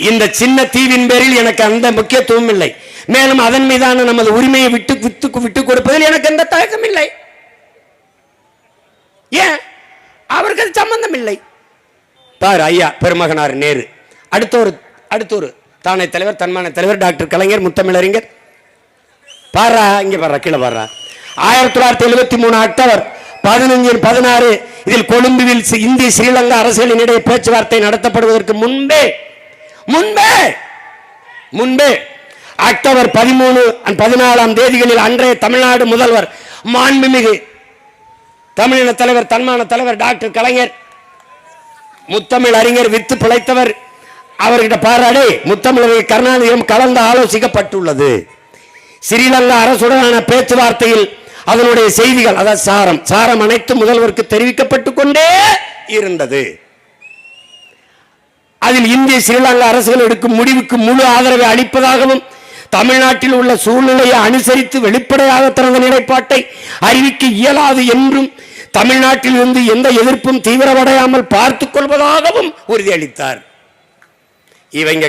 இந்த சின்ன தீவின் பேரில் எனக்கு அந்த முக்கியத்துவம் இல்லை. மேலும் அதன் மீதான நமது உரிமையை விட்டு கொடுப்பதில் எனக்கு எந்த தயக்கம் இல்லை. ஏன் அவருக்கு சம்பந்தம் இல்லை. பாரு ஐயா பெருமகனார் நேரு, அடுத்த ஒரு தானே தலைவர், தன்மான தலைவர் டாக்டர் கலைஞர், முத்தமிழறிஞர். பாரா இங்க பாரா, கீழே பாரா. 1973 அக்டோபர் 15-16 இதில் கொழும்புவில் இந்திய ஸ்ரீலங்கா அரசுகளின் இடையே பேச்சுவார்த்தை நடத்தப்படுவதற்கு முன்பே அக்டோபர் 13-14 தேதிகளில் அன்றைய தமிழ்நாடு முதல்வர் மாண்புமிகு தமிழின தலைவர், தன்மான தலைவர் டாக்டர் கலைஞர், முத்தமிழ் அறிஞர், வித்து பிழைத்தவர், அவர்கிட்ட பாராடி முத்தமிழர் கருணாநிதியும் கலந்து ஆலோசிக்கப்பட்டுள்ளது. ஸ்ரீலங்கா அரசுடனான பேச்சுவார்த்தையில் அதனுடைய செய்திகள், அதாவது சாரம் அனைத்து முதல்வருக்கு தெரிவிக்கப்பட்டுக் கொண்டே இருந்தது. அதில் இந்திய ஸ்ரீலங்கா அரசுகள் எடுக்கும் முடிவுக்கு முழு ஆதரவை அளிப்பதாகவும், தமிழ்நாட்டில் உள்ள சூழ்நிலையை அனுசரித்து வெளிப்படையாக தனது நிலைப்பாட்டை அறிவிக்க இயலாது என்றும், தமிழ்நாட்டில் இருந்து எந்த எதிர்ப்பும் தீவிரமடையாமல் பார்த்துக் கொள்வதாகவும் உறுதியளித்தார். இவங்க